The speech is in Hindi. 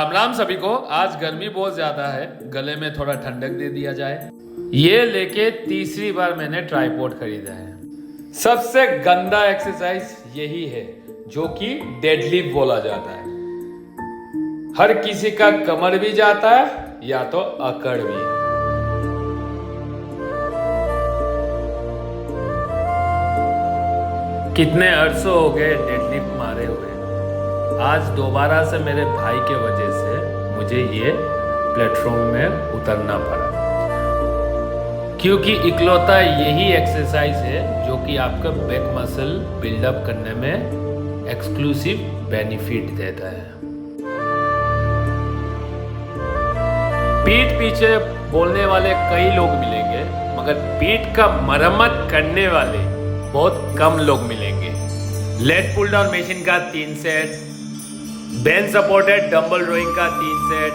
राम राम सभी को। आज गर्मी बहुत ज्यादा है, गले में थोड़ा ठंडक दे दिया जाए। ये लेके तीसरी बार मैंने ट्राइपॉड खरीदा है। सबसे गंदा एक्सरसाइज यही है जो कि डेडलिफ्ट बोला जाता है। हर किसी का कमर भी जाता है या तो अकड़ भी। कितने अरसों हो गए डेडलिफ्ट मारे हुए। आज दोबारा से मेरे भाई के वजह से मुझे ये प्लेटफॉर्म में उतरना पड़ा, क्योंकि इकलौता यही एक्सरसाइज है जो कि आपका बैक मसल बिल्डअप करने में एक्सक्लूसिव बेनिफिट देता है। पीठ पीछे बोलने वाले कई लोग मिलेंगे, मगर पीठ का मरम्मत करने वाले बहुत कम लोग मिलेंगे। लेट पुल डाउन मशीन का 3 set, bench supported dumbbell rowing का 3 सेट,